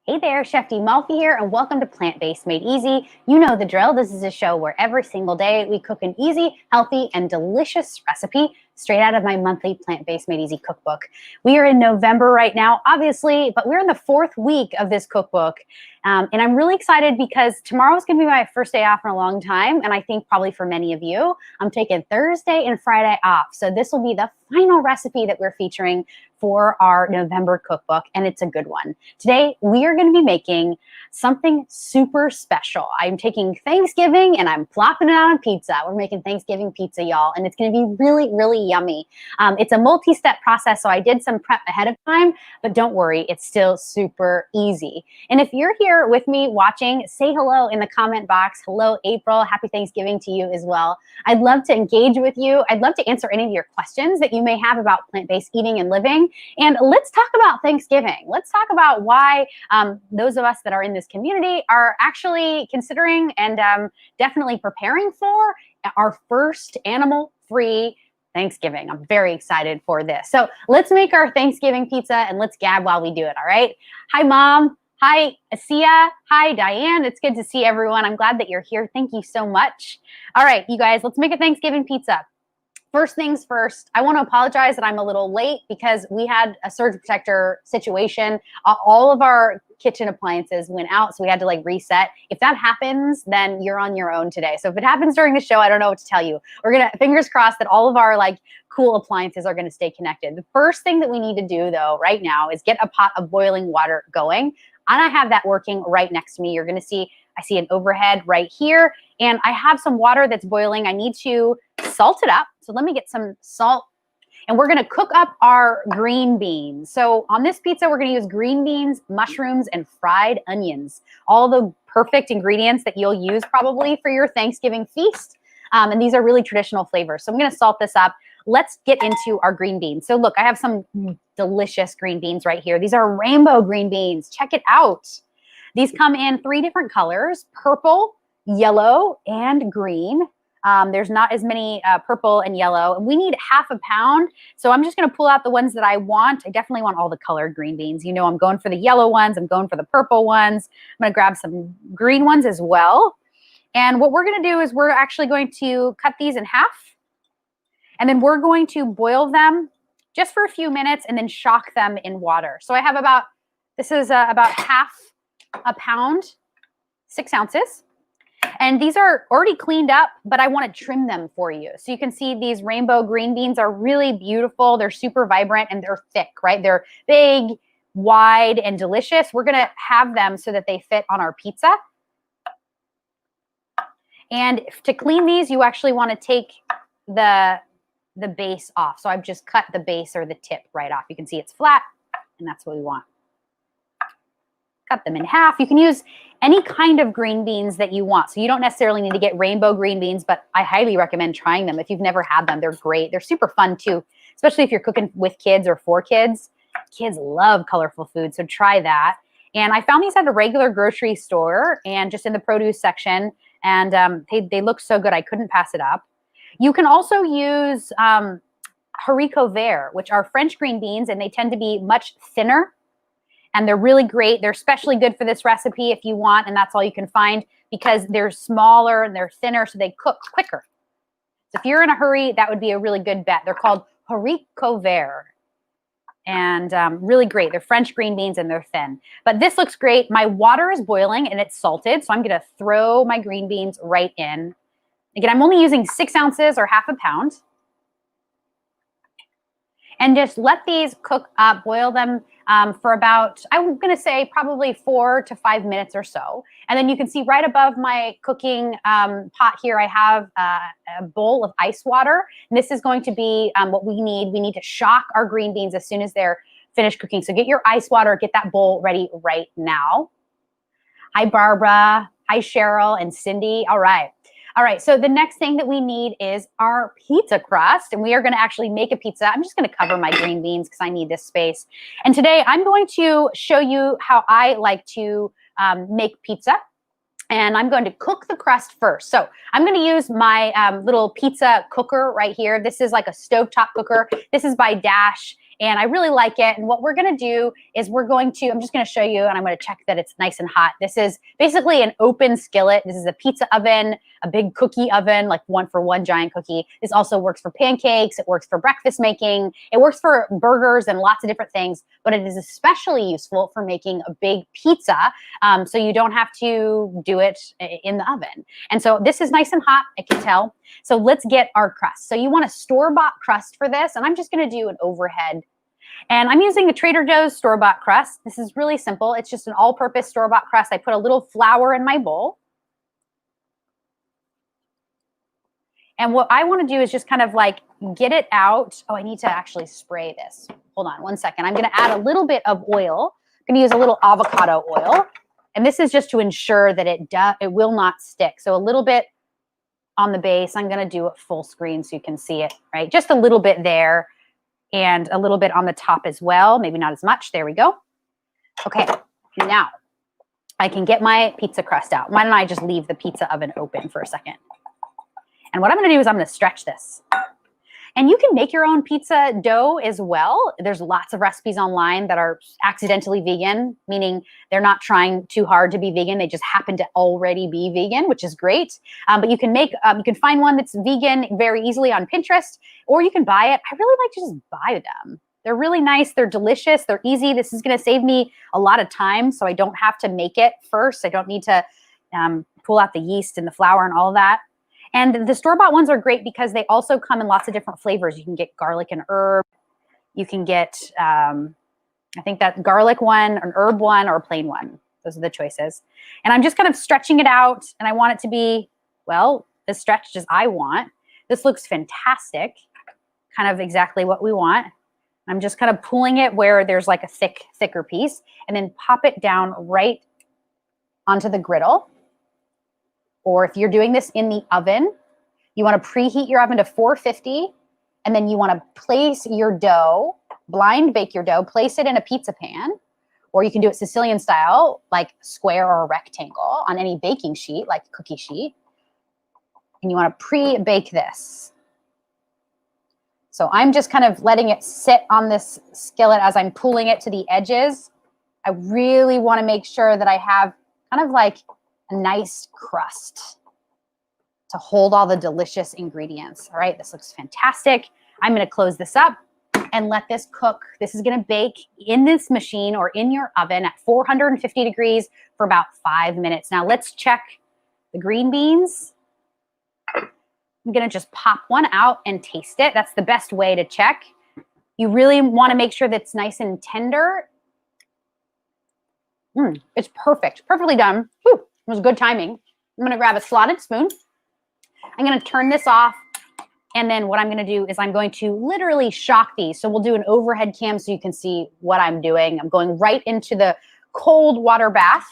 Hey there, Chef D Malfi here, and welcome to Plant-Based Made Easy. You know the drill. This is a show where every single day we cook an easy, healthy, and delicious recipe straight out of my monthly Plant-Based Made Easy cookbook. We are in November right now, obviously, but we're in the fourth week of this cookbook. And I'm really excited because tomorrow is going to be my first day off in a long time, and I think probably for many of you, I'm taking Thursday and Friday off. So this will be the final recipe that we're featuring for our November cookbook, and it's a good one. Today, we are going to be making something super special. I'm taking Thanksgiving and I'm plopping it out on pizza. We're making Thanksgiving pizza, y'all, and it's going to be really, really yummy. It's a multi-step process, so I did some prep ahead of time, but don't worry, it's still super easy. And if you're here with me watching, say hello in the comment box. Hello, April. Happy Thanksgiving to you as well. I'd love to engage with you. I'd love to answer any of your questions that you may have about plant-based eating and living. And let's talk about Thanksgiving. Let's talk about why those of us that are in this community are actually considering and definitely preparing for our first animal-free Thanksgiving. I'm very excited for this. So let's make our Thanksgiving pizza and let's gab while we do it, all right? Hi, Mom. Hi, Asia. Hi, Diane. It's good to see everyone. I'm glad that you're here. Thank you so much. All right, you guys, let's make a Thanksgiving pizza. First things first, I want to apologize that I'm a little late because we had a surge protector situation. All of our kitchen appliances went out, so we had to like reset. If that happens, then you're on your own today. So if it happens during the show, I don't know what to tell you. We're gonna, fingers crossed that all of our like cool appliances are gonna stay connected. The first thing that we need to do though right now is get a pot of boiling water going. And I have that working right next to me. You're gonna see, I see an overhead right here, and I have some water that's boiling. I need to salt it up. So let me get some salt, and we're gonna cook up our green beans. So on this pizza, we're gonna use green beans, mushrooms, and fried onions. All the perfect ingredients that you'll use probably for your Thanksgiving feast. And these are really traditional flavors. So I'm gonna salt this up. Let's get into our green beans. So look, I have some delicious green beans right here. These are rainbow green beans. Check it out. These come in 3 different colors: purple, yellow, and green. There's not as many purple and yellow. And we need ½ pound. So I'm just going to pull out the ones that I want. I definitely want all the colored green beans. You know, I'm going for the yellow ones. I'm going for the purple ones. I'm going to grab some green ones as well. And what we're going to do is we're actually going to cut these in half. And then we're going to boil them just for a few minutes and then shock them in water. So I have about, this is about ½ pound, 6 ounces. And these are already cleaned up, but I want to trim them for you. So you can see these rainbow green beans are really beautiful. They're super vibrant and they're thick, right? They're big, wide, and delicious. We're going to have them so that they fit on our pizza. And to clean these, you actually want to take the base off. So I've just cut the base or the tip right off. You can see it's flat, and that's what we want. Cut them in half. You can use any kind of green beans that you want. So you don't necessarily need to get rainbow green beans, but I highly recommend trying them. If you've never had them, they're great. They're super fun too, especially if you're cooking with kids or for kids. Kids love colorful food, so try that. And I found these at a regular grocery store and just in the produce section, and they look so good. I couldn't pass it up. You can also use haricots verts, which are French green beans, and they tend to be much thinner. And they're really great. They're especially good for this recipe if you want, and that's all you can find because they're smaller and they're thinner, so they cook quicker. So if you're in a hurry, that would be a really good bet. They're called haricots verts, and really great. They're French green beans and they're thin. But this looks great. My water is boiling and it's salted, so I'm gonna throw my green beans right in. Again, I'm only using 6 ounces or ½ pound. And just let these cook up, boil them for about, I'm gonna say probably 4 to 5 minutes or so. And then you can see right above my cooking pot here, I have a bowl of ice water. And this is going to be what we need. We need to shock our green beans as soon as they're finished cooking. So get your ice water, get that bowl ready right now. Hi, Barbara. Hi, Cheryl and Cindy. All right. All right, so the next thing that we need is our pizza crust, and we are gonna actually make a pizza. I'm just gonna cover my green beans because I need this space. And today I'm going to show you how I like to make pizza. And I'm going to cook the crust first. So I'm going to use my little pizza cooker right here. This is like a stovetop cooker. This is by Dash. and I really like it. And what we're going to do is I'm just going to show you, and I'm going to check that it's nice and hot. This is basically an open skillet. This is a pizza oven, a big cookie oven, like one for one giant cookie. This also works for pancakes. It works for breakfast making. It works for burgers and lots of different things, but it is especially useful for making a big pizza. So you don't have to do it in the oven. And so this is nice and hot, I can tell. So let's get our crust. So you want a store-bought crust for this, and I'm just going to do an overhead. And I'm using a Trader Joe's store-bought crust. This is really simple. It's just an all-purpose store-bought crust. I put a little flour in my bowl. And what I want to do is just kind of like get it out. Oh, I need to actually spray this. Hold on one second. I'm going to add a little bit of oil. I'm going to use a little avocado oil. And this is just to ensure that it will not stick. So a little bit on the base. I'm going to do it full screen so you can see it, right? Just a little bit there and a little bit on the top as well. Maybe not as much. There we go. Okay, now I can get my pizza crust out. Why don't I just leave the pizza oven open for a second? And what I'm going to do is I'm going to stretch this. And you can make your own pizza dough as well. There's lots of recipes online that are accidentally vegan, meaning they're not trying too hard to be vegan. They just happen to already be vegan, which is great. But you can find one that's vegan very easily on Pinterest, or you can buy it. I really like to just buy them. They're really nice. They're delicious. They're easy. This is going to save me a lot of time, so I don't have to make it first. I don't need to pull out the yeast and the flour and all of that. And the store-bought ones are great because they also come in lots of different flavors. You can get garlic and herb. You can get, I think that garlic one, an herb one, or a plain one. Those are the choices. And I'm just kind of stretching it out, and I want it to be, well, as stretched as I want. This looks fantastic, kind of exactly what we want. I'm just kind of pulling it where there's like a thicker piece, and then pop it down right onto the griddle. Or if you're doing this in the oven, you want to preheat your oven to 450, and then you want to place your dough, blind bake your dough, place it in a pizza pan, or you can do it Sicilian style, like square or a rectangle on any baking sheet, like cookie sheet. And you want to pre-bake this. So I'm just kind of letting it sit on this skillet as I'm pulling it to the edges. I really want to make sure that I have kind of like a nice crust to hold all the delicious ingredients. All right, this looks fantastic. I'm going to close this up and let this cook. This is going to bake in this machine or in your oven at 450 degrees for about 5 minutes. Now let's check the green beans. I'm going to just pop one out and taste it. That's the best way to check. You really want to make sure that it's nice and tender. It's perfect, perfectly done. Whew. It was good timing. I'm going to grab a slotted spoon. I'm going to turn this off. And then what I'm going to do is I'm going to literally shock these. So we'll do an overhead cam so you can see what I'm doing. I'm going right into the cold water bath.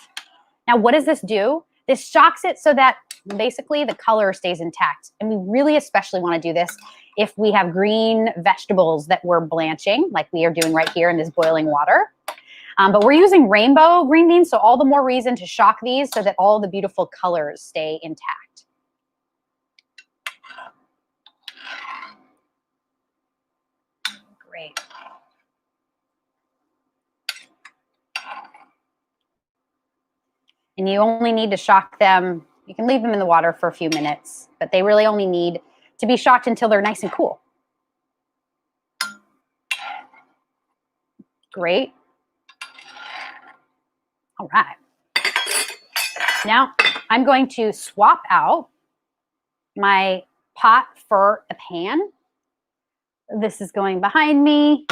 Now, what does this do? This shocks it so that basically the color stays intact. And we really especially want to do this if we have green vegetables that we're blanching, like we are doing right here in this boiling water. But we're using rainbow green beans, so all the more reason to shock these so that all the beautiful colors stay intact. Great. And you only need to shock them. You can leave them in the water for a few minutes, but they really only need to be shocked until they're nice and cool. Great. All right. Now I'm going to swap out my pot for a pan. This is going behind me.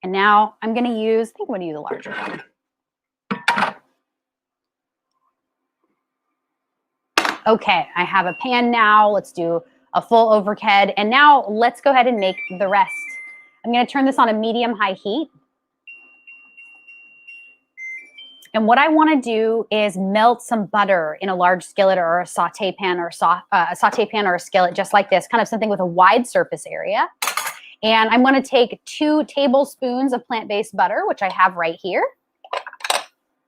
And now I'm going to use, I think I'm going to use a larger one. Okay, I have a pan now. Let's do a full overhead. And now let's go ahead and make the rest. I'm going to turn this on a medium-high heat. And what I want to do is melt some butter in a large skillet or a saute pan or a skillet just like this, kind of something with a wide surface area. And I'm going to take 2 tablespoons of plant-based butter, which I have right here.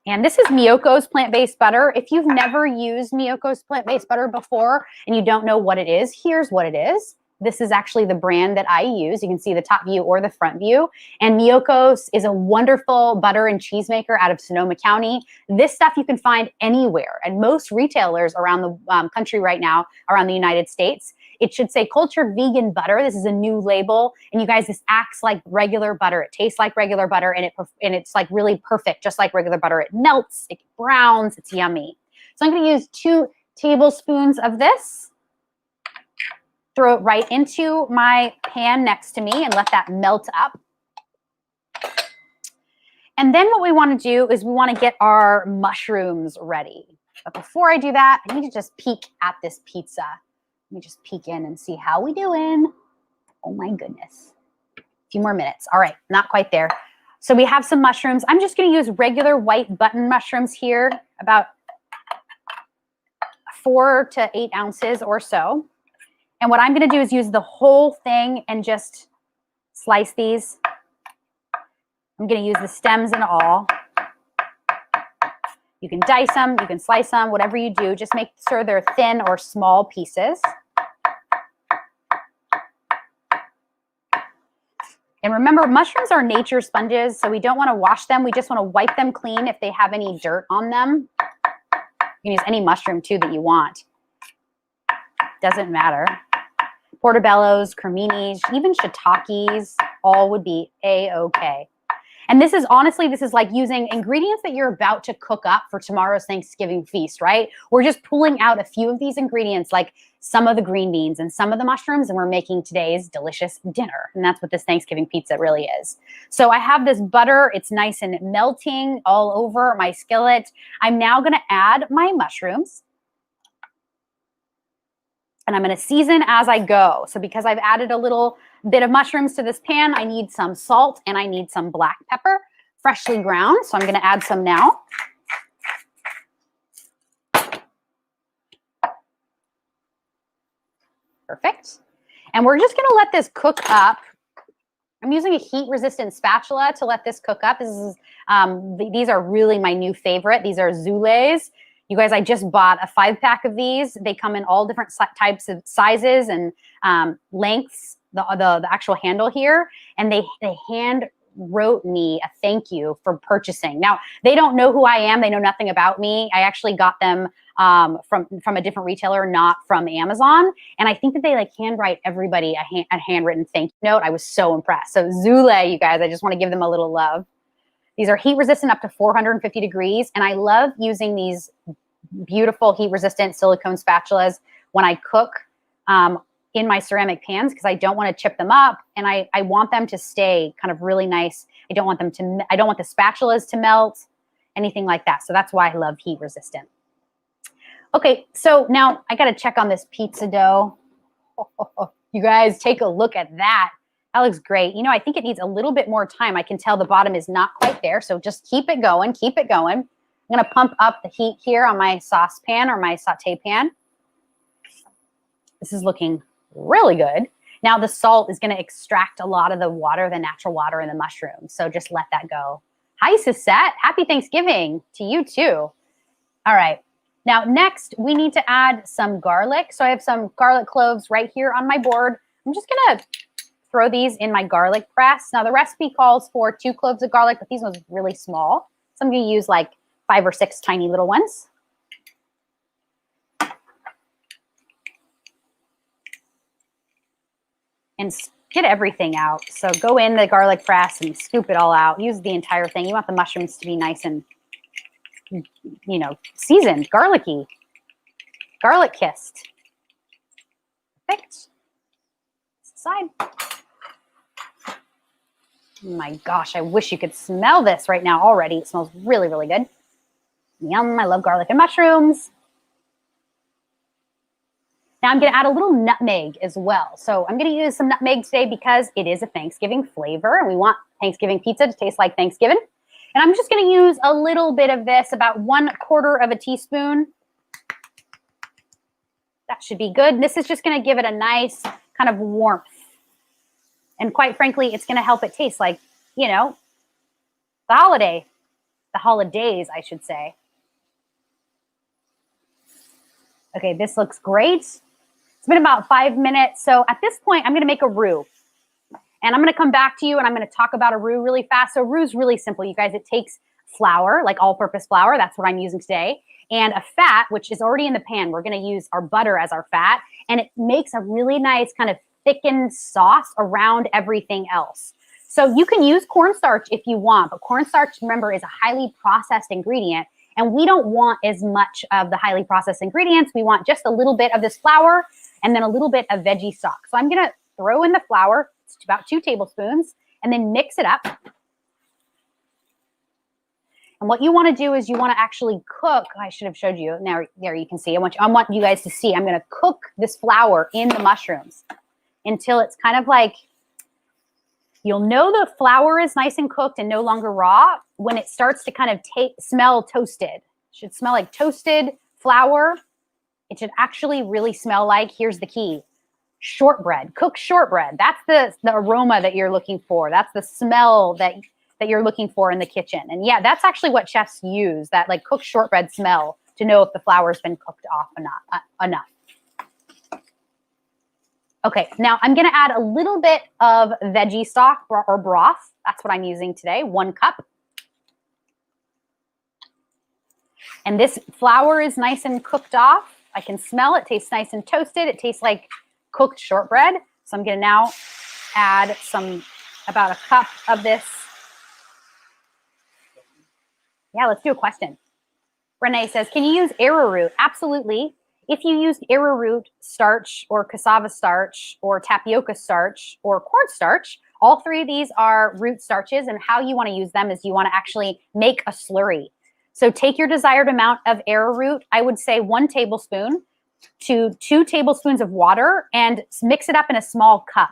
And this is Miyoko's plant-based butter. If you've never used Miyoko's plant-based butter before and you don't know what it is, here's what it is. This is actually the brand that I use. You can see the top view or the front view. And Miyoko's is a wonderful butter and cheese maker out of Sonoma County. This stuff you can find anywhere. And most retailers around the country right now, around the United States, it should say cultured vegan butter. This is a new label. And you guys, this acts like regular butter. It tastes like regular butter, and it's like really perfect, just like regular butter. It melts, it browns, it's yummy. So I'm going to use 2 tablespoons of this. Throw it right into my pan next to me and let that melt up. And then what we want to do is we want to get our mushrooms ready. But before I do that, I need to just peek at this pizza. Let me just peek in and see how we doing. Oh my goodness. A few more minutes. All right, not quite there. So we have some mushrooms. I'm just going to use regular white button mushrooms here, about 4 to 8 ounces or so. And what I'm going to do is use the whole thing and just slice these. I'm going to use the stems and all. You can dice them, you can slice them, whatever you do. Just make sure they're thin or small pieces. And remember, mushrooms are nature sponges, so we don't want to wash them. We just want to wipe them clean if they have any dirt on them. You can use any mushroom, too, that you want. Doesn't matter. Portobellos, creminis, even shiitakes, all would be A-okay. And this is honestly, this is like using ingredients that you're about to cook up for tomorrow's Thanksgiving feast, right? We're just pulling out a few of these ingredients, like some of the green beans and some of the mushrooms, and we're making today's delicious dinner. And that's what this Thanksgiving pizza really is. So I have this butter. It's nice and melting all over my skillet. I'm now going to add my mushrooms. And I'm going to season as I go. So because I've added a little bit of mushrooms to this pan, I need some salt and I need some black pepper, freshly ground. So I'm going to add some now. Perfect. And we're just going to let this cook up. I'm using a heat-resistant spatula to let this cook up. This is, these are really my new favorite. These are Zoules. You guys, I just bought a 5-pack of these. They come in all different types of sizes and lengths, the actual handle here. And they hand wrote me a thank you for purchasing. Now, they don't know who I am. They know nothing about me. I actually got them from a different retailer, not from Amazon. And I think that they like handwrite everybody a handwritten thank you note. I was so impressed. So Zoule, you guys, I just want to give them a little love. These are heat resistant up to 450 degrees. And I love using these beautiful heat resistant silicone spatulas when I cook in my ceramic pans, because I don't want to chip them up and I want them to stay kind of really nice. I don't want the spatulas to melt, anything like that. So that's why I love heat resistant. Okay, so now I got to check on this pizza dough. You guys, take a look at that. That looks great. You know, I think it needs a little bit more time. I can tell the bottom is not quite there. So just keep it going, keep it going. I'm going to pump up the heat here on my saucepan or my saute pan. This is looking really good. Now the salt is going to extract a lot of the water, the natural water in the mushroom. So just let that go. Hi, Suzette. Happy Thanksgiving to you too. All right. Now next, we need to add some garlic. So I have some garlic cloves right here on my board. I'm just going to throw these in my garlic press. Now the recipe calls for 2 cloves of garlic, but these ones are really small. So I'm going to use like 5 or 6 tiny little ones. And get everything out. So go in the garlic press and scoop it all out. Use the entire thing. You want the mushrooms to be nice and, you know, seasoned, garlicky, garlic kissed. Perfect. Side. My gosh, I wish you could smell this right now already. It smells really, really good. Yum, I love garlic and mushrooms. Now I'm going to add a little nutmeg as well. So I'm going to use some nutmeg today because it is a Thanksgiving flavor and we want Thanksgiving pizza to taste like Thanksgiving. And I'm just going to use a little bit of this, about 1/4 teaspoon. That should be good. This is just going to give it a nice kind of warmth. And quite frankly, it's going to help it taste like, you know, the holidays, I should say. Okay, this looks great. It's been about 5 minutes. So at this point, I'm going to make a roux. And I'm going to come back to you and I'm going to talk about a roux really fast. So roux is really simple, you guys. It takes flour, like all-purpose flour. That's what I'm using today. And a fat, which is already in the pan. We're going to use our butter as our fat. And it makes a really nice kind of thickened sauce around everything else. So you can use cornstarch if you want. But cornstarch, remember, is a highly processed ingredient. And we don't want as much of the highly processed ingredients. We want just a little bit of this flour and then a little bit of veggie stock. So I'm going to throw in the flour. It's about 2 tablespoons, and then mix it up. And what you want to do is you want to actually cook. I should have showed you. Now, there you can see. I want you guys to see. I'm going to cook this flour in the mushrooms until it's kind of like, you'll know the flour is nice and cooked and no longer raw when it starts to kind of smell toasted. It should smell like toasted flour. It should actually really smell like, here's the key, shortbread, cooked shortbread. That's the aroma that you're looking for. That's the smell that you're looking for in the kitchen. And yeah, that's actually what chefs use, that like cooked shortbread smell, to know if the flour's been cooked off or not, enough. Okay, now I'm going to add a little bit of veggie stock or broth. That's what I'm using today, 1 cup. And this flour is nice and cooked off. I can smell it. Tastes nice and toasted. It tastes like cooked shortbread. So I'm going to now add about a cup of this. Yeah, let's do a question. Renee says, can you use arrowroot? Absolutely. If you use arrowroot starch or cassava starch or tapioca starch or cornstarch, all 3 of these are root starches, and how you want to use them is you want to actually make a slurry. So take your desired amount of arrowroot. I would say 1 tablespoon to 2 tablespoons of water, and mix it up in a small cup.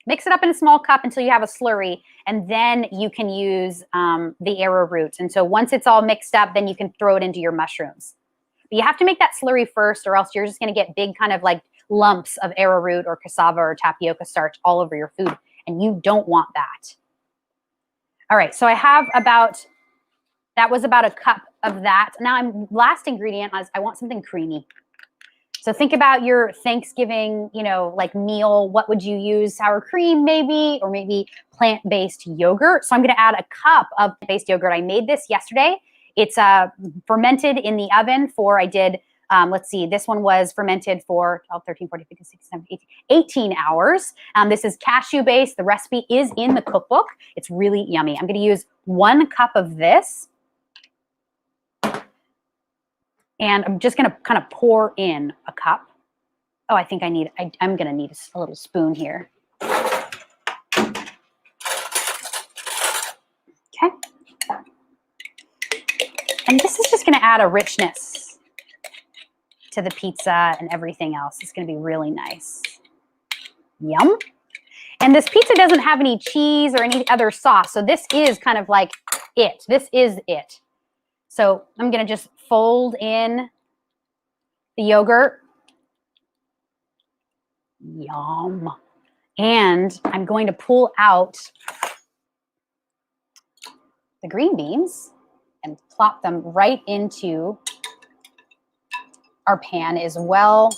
Mix it up in a small cup until you have a slurry, and then you can use the arrowroot. And so once it's all mixed up, then you can throw it into your mushrooms. But you have to make that slurry first, or else you're just going to get big kind of like lumps of arrowroot or cassava or tapioca starch all over your food, and you don't want that. All right, so I have that was about a cup of that. Now last ingredient is I want something creamy. So think about your Thanksgiving, like meal. What would you use? Sour cream maybe, or maybe plant-based yogurt. So I'm going to add a cup of plant-based yogurt. I made this yesterday. It's fermented in the oven for, let's see, this one was fermented for 12, 13, 14, 15, 16, 17, 18 hours. This is cashew-based. The recipe is in the cookbook. It's really yummy. I'm going to use 1 cup of this. And I'm just going to kind of pour in a cup. Oh, I think I'm going to need a little spoon here. Okay. And this is just going to add a richness to the pizza and everything else. It's going to be really nice. Yum. And this pizza doesn't have any cheese or any other sauce. So this is kind of like it. This is it. So I'm going to just fold in the yogurt. Yum. And I'm going to pull out the green beans and plop them right into our pan as well.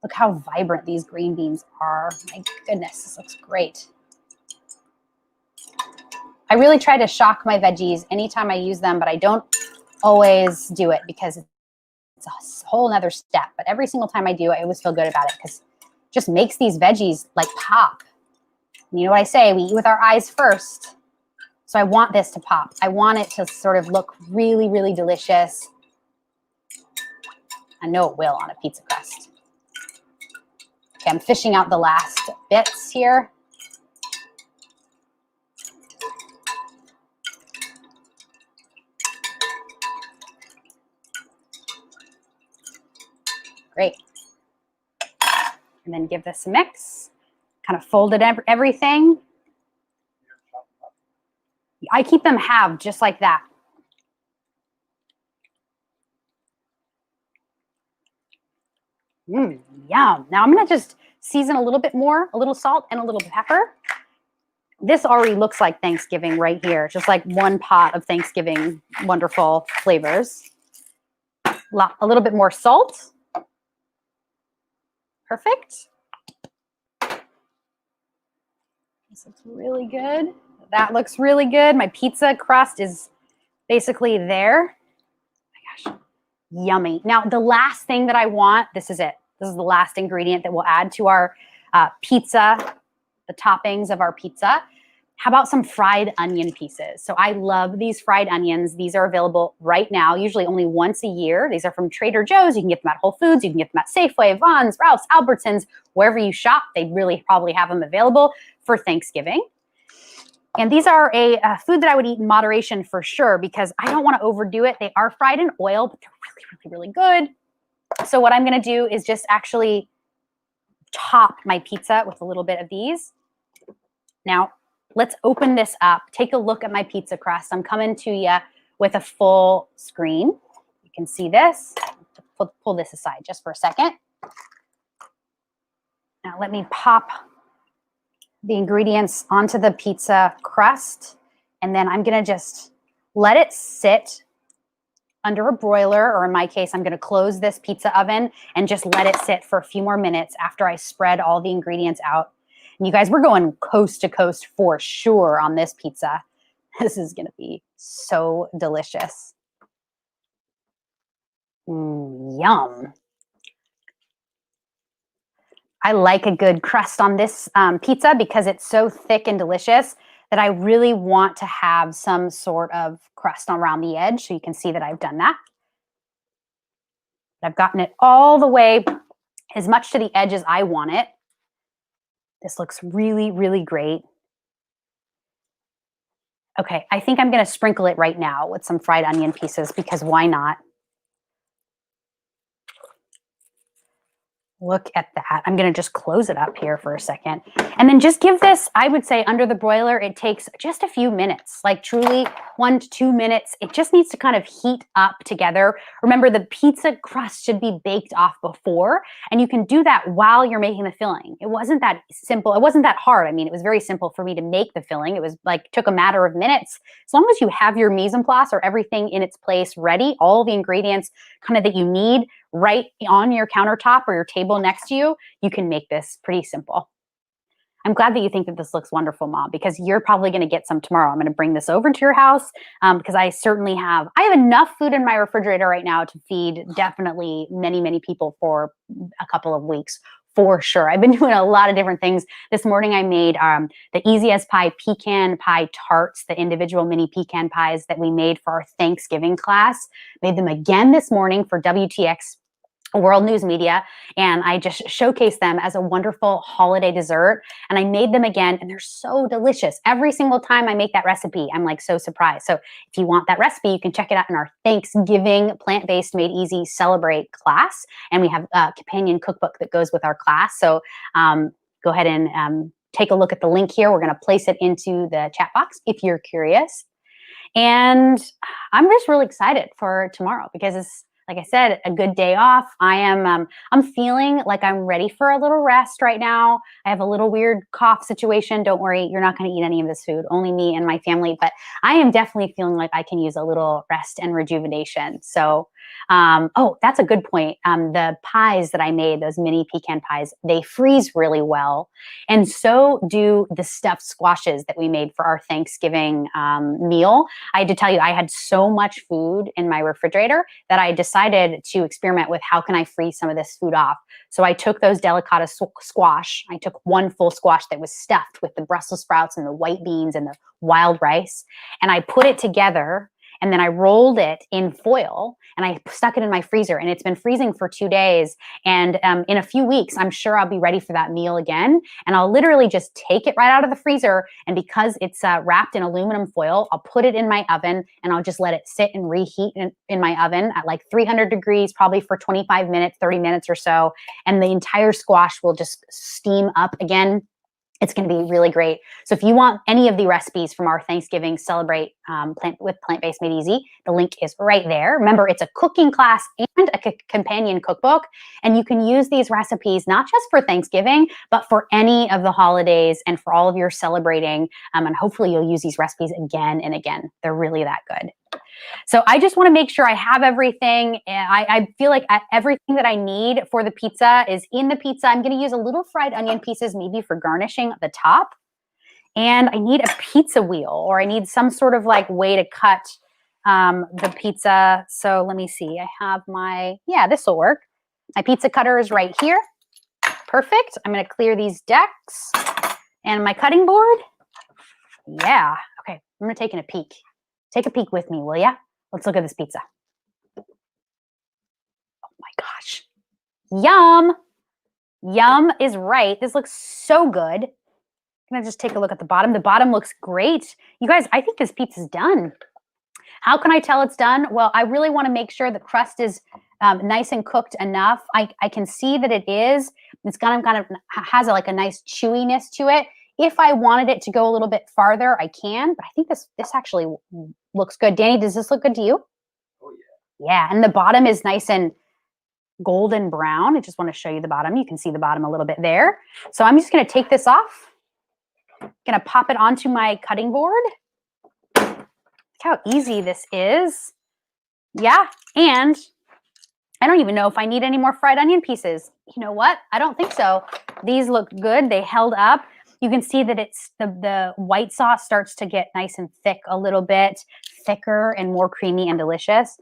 Look how vibrant these green beans are. My goodness, this looks great. I really try to shock my veggies anytime I use them, but I don't always do it because it's a whole nother step. But every single time I do, I always feel good about it because it just makes these veggies like pop. And you know what I say? We eat with our eyes first. So I want this to pop. I want it to sort of look really, really delicious. I know it will on a pizza crust. Okay, I'm fishing out the last bits here. Great. And then give this a mix. Kind of folded everything. I keep them halved just like that. Yum. Now I'm going to just season a little bit more, a little salt and a little pepper. This already looks like Thanksgiving right here. Just like one pot of Thanksgiving wonderful flavors. A little bit more salt. Perfect. This looks really good. That looks really good. My pizza crust is basically there. Oh my gosh, yummy. Now, the last thing that I want, this is it. This is the last ingredient that we'll add to our pizza, the toppings of our pizza. How about some fried onion pieces? So I love these fried onions. These are available right now, usually only once a year. These are from Trader Joe's. You can get them at Whole Foods. You can get them at Safeway, Vons, Rouse, Albertsons, wherever you shop. They really probably have them available for Thanksgiving. And these are a food that I would eat in moderation for sure, because I don't want to overdo it. They are fried in oil, but they're really, really, really good. So what I'm going to do is just actually top my pizza with a little bit of these. Now, let's open this up. Take a look at my pizza crust. I'm coming to you with a full screen. You can see this. Pull this aside just for a second. Now let me pop the ingredients onto the pizza crust, and then I'm going to just let it sit under a broiler, or in my case, I'm going to close this pizza oven and just let it sit for a few more minutes after I spread all the ingredients out. And you guys, we're going coast to coast for sure on this pizza. This is going to be so delicious. Yum. I like a good crust on this pizza because it's so thick and delicious that I really want to have some sort of crust around the edge. So you can see that I've done that. I've gotten it all the way as much to the edge as I want it. This looks really, really great. Okay, I think I'm going to sprinkle it right now with some fried onion pieces, because why not? Look at that. I'm going to just close it up here for a second. And then just give this, I would say, under the broiler, it takes just a few minutes, like truly 1 to 2 minutes. It just needs to kind of heat up together. Remember, the pizza crust should be baked off before, and you can do that while you're making the filling. It wasn't that simple. It wasn't that hard. I mean, it was very simple for me to make the filling. It was like, took a matter of minutes. As long as you have your mise en place or everything in its place ready, all the ingredients kind of that you need right on your countertop or your table next to you, you can make this pretty simple. I'm glad that you think that this looks wonderful, Mom, because you're probably going to get some tomorrow. I'm going to bring this over to your house because I have enough food in my refrigerator right now to feed definitely many, many people for a couple of weeks. For sure. I've been doing a lot of different things. This morning I made the Easy as Pie pecan pie tarts, the individual mini pecan pies that we made for our Thanksgiving class. Made them again this morning for WTX World News Media, and I just showcased them as a wonderful holiday dessert. And I made them again, and they're so delicious. Every single time I make that recipe, I'm like so surprised. So if you want that recipe, you can check it out in our Thanksgiving Plant-Based Made Easy Celebrate class. And we have a companion cookbook that goes with our class. So go ahead and take a look at the link here. We're going to place it into the chat box if you're curious. And I'm just really excited for tomorrow because it's, like I said, a good day off. I'm feeling like I'm ready for a little rest right now. I have a little weird cough situation. Don't worry, you're not going to eat any of this food, only me and my family. But I am definitely feeling like I can use a little rest and rejuvenation. So, oh, that's a good point. The pies that I made, those mini pecan pies, they freeze really well. And so do the stuffed squashes that we made for our Thanksgiving meal. I had to tell you, I had so much food in my refrigerator that I decided to experiment with how can I freeze some of this food off. So I took those delicata squash. I took one full squash that was stuffed with the Brussels sprouts and the white beans and the wild rice, and I put it together. And then I rolled it in foil and I stuck it in my freezer, and it's been freezing for 2 days. And in a few weeks, I'm sure I'll be ready for that meal again. And I'll literally just take it right out of the freezer. And because it's wrapped in aluminum foil, I'll put it in my oven and I'll just let it sit and reheat in my oven at like 300 degrees, probably for 25 minutes, 30 minutes or so. And the entire squash will just steam up again. It's going to be really great. So if you want any of the recipes from our Thanksgiving Celebrate Plant-Based Made Easy, the link is right there. Remember, it's a cooking class and a companion cookbook. And you can use these recipes not just for Thanksgiving, but for any of the holidays and for all of your celebrating. And hopefully you'll use these recipes again and again. They're really that good. So I just want to make sure I have everything. I feel like everything that I need for the pizza is in the pizza. I'm going to use a little fried onion pieces maybe for garnishing the top. And I need a pizza wheel, or I need some sort of like way to cut the pizza. So let me see. I have this will work. My pizza cutter is right here. Perfect. I'm going to clear these decks and my cutting board. Yeah. Okay. I'm going to take a peek. Take a peek with me, will ya? Let's look at this pizza. Oh my gosh. Yum. Yum is right. This looks so good. I'm going to just take a look at the bottom. The bottom looks great. You guys, I think this pizza's done. How can I tell it's done? Well, I really want to make sure the crust is nice and cooked enough. I can see that it is. It's kind of has a nice chewiness to it. If I wanted it to go a little bit farther, I can. But I think this actually looks good. Danny, does this look good to you? Oh, yeah. Yeah, and the bottom is nice and golden brown. I just want to show you the bottom. You can see the bottom a little bit there. So I'm just going to take this off. Going to pop it onto my cutting board. Look how easy this is. Yeah, and I don't even know if I need any more fried onion pieces. You know what? I don't think so. These look good. They held up. You can see that it's the white sauce starts to get nice and thick a little bit, thicker and more creamy and delicious.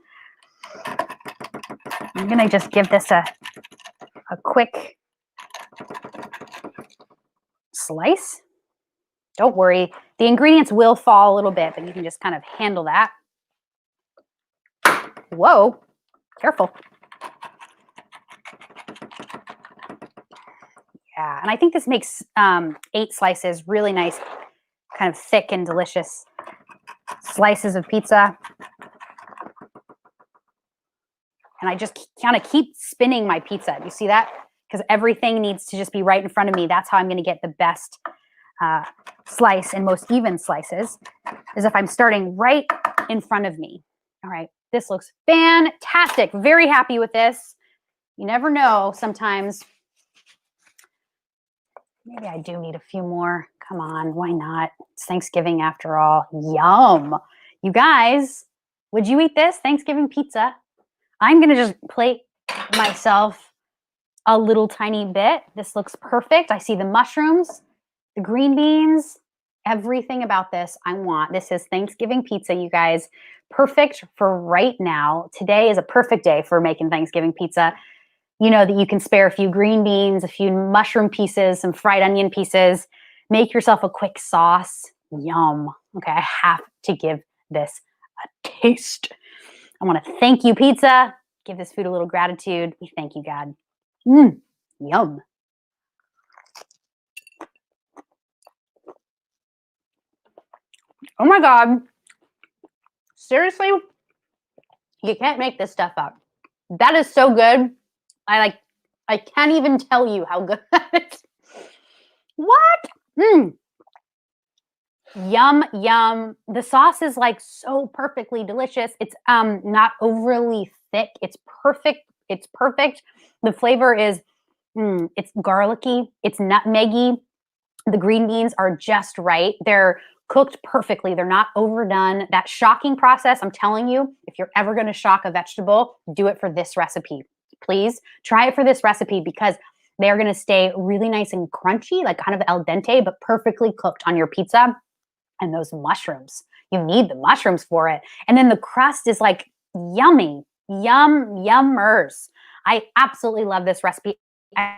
I'm going to just give this a quick slice. Don't worry. The ingredients will fall a little bit, but you can just kind of handle that. Whoa. Careful. Yeah, and I think this makes 8 slices really nice, kind of thick and delicious slices of pizza. And I just kind of keep spinning my pizza. Do you see that? Because everything needs to just be right in front of me. That's how I'm going to get the best slice and most even slices, is if I'm starting right in front of me. All right, this looks fantastic. Very happy with this. You never know sometimes. Maybe I do need a few more. Come on, why not? It's Thanksgiving after all. Yum. You guys, would you eat this Thanksgiving pizza? I'm going to just plate myself a little tiny bit. This looks perfect. I see the mushrooms, the green beans, everything about this I want. This is Thanksgiving pizza, you guys. Perfect for right now. Today is a perfect day for making Thanksgiving pizza. You know that you can spare a few green beans, a few mushroom pieces, some fried onion pieces. Make yourself a quick sauce. Yum. Okay, I have to give this a taste. I want to thank you, pizza. Give this food a little gratitude. We thank you, God. Yum. Oh my God. Seriously? You can't make this stuff up. That is so good. I can't even tell you how good that is. What? Yum, yum. The sauce is like so perfectly delicious. It's not overly thick. It's perfect. It's perfect. The flavor is, it's garlicky. It's nutmeggy. The green beans are just right. They're cooked perfectly. They're not overdone. That shocking process, I'm telling you, if you're ever going to shock a vegetable, do it for this recipe. Please try it for this recipe, because they're going to stay really nice and crunchy, like kind of al dente, but perfectly cooked on your pizza. And those mushrooms, you need the mushrooms for it. And then the crust is like yummy, yummers. I absolutely love this recipe. I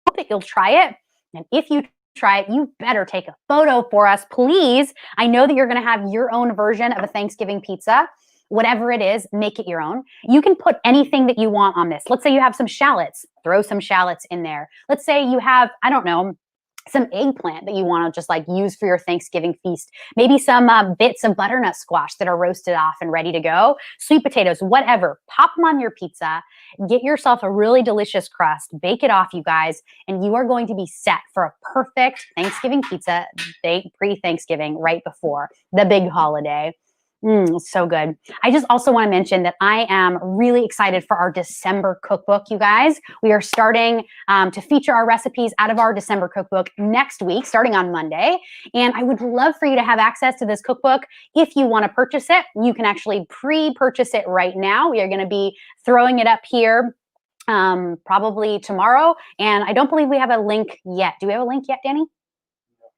hope that you'll try it. And if you try it, you better take a photo for us, please. I know that you're going to have your own version of a Thanksgiving pizza. Whatever it is, make it your own. You can put anything that you want on this. Let's say you have some shallots, throw some shallots in there. Let's say you have, I don't know, some eggplant that you want to just like use for your Thanksgiving feast. Maybe some bits of butternut squash that are roasted off and ready to go. Sweet potatoes, whatever. Pop them on your pizza. Get yourself a really delicious crust. Bake it off, you guys, and you are going to be set for a perfect Thanksgiving pizza day pre-Thanksgiving, right before the big holiday. So good. I just also want to mention that I am really excited for our December cookbook, you guys. We are starting to feature our recipes out of our December cookbook next week, starting on Monday. And I would love for you to have access to this cookbook. If you want to purchase it, you can actually pre-purchase it right now. We are going to be throwing it up here probably tomorrow. And I don't believe we have a link yet. Do we have a link yet, Danny?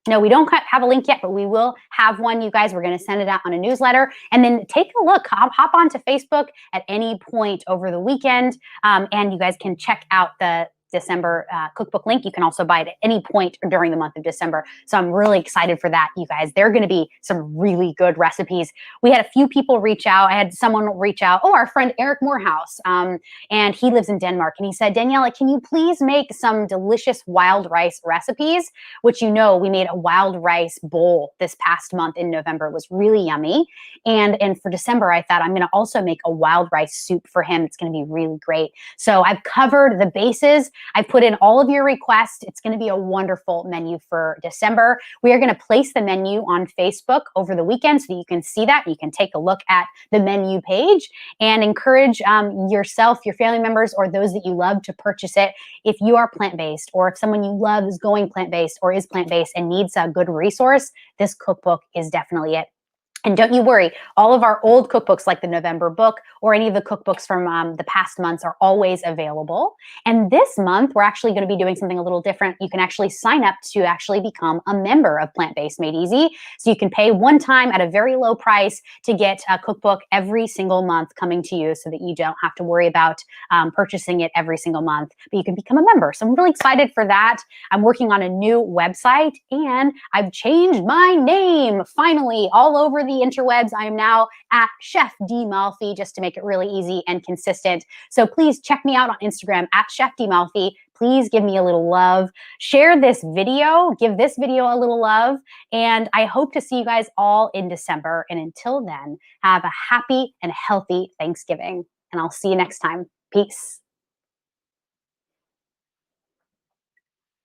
No, we don't have a link yet, but we will have one, you guys. We're going to send it out on a newsletter. And then take a look, hop onto Facebook at any point over the weekend, and you guys can check out the December cookbook link. You can also buy it at any point during the month of December. So I'm really excited for that, you guys. There are going to be some really good recipes. We had a few people reach out. I had someone reach out. Oh, our friend Eric Morehouse, and he lives in Denmark. And he said, Daniela, can you please make some delicious wild rice recipes? Which, you know, we made a wild rice bowl this past month in November. It was really yummy. And for December, I thought I'm going to also make a wild rice soup for him. It's going to be really great. So I've covered the bases. I've put in all of your requests. It's going to be a wonderful menu for December. We are going to place the menu on Facebook over the weekend so that you can see that. You can take a look at the menu page and encourage yourself, your family members, or those that you love to purchase it. If you are plant-based, or if someone you love is going plant-based or is plant-based and needs a good resource, this cookbook is definitely it. And don't you worry, all of our old cookbooks, like the November book or any of the cookbooks from the past months, are always available. And this month, we're actually going to be doing something a little different. You can actually sign up to actually become a member of Plant-Based Made Easy. So you can pay one time at a very low price to get a cookbook every single month coming to you, so that you don't have to worry about purchasing it every single month, but you can become a member. So I'm really excited for that. I'm working on a new website, and I've changed my name finally all over the interwebs. I am now at Chef D Malfi, just to make it really easy and consistent. So please check me out on Instagram at Chef D Malfi. Please give me a little love. Share this video. Give this video a little love. And I hope to see you guys all in December. And until then, have a happy and healthy Thanksgiving. And I'll see you next time. Peace.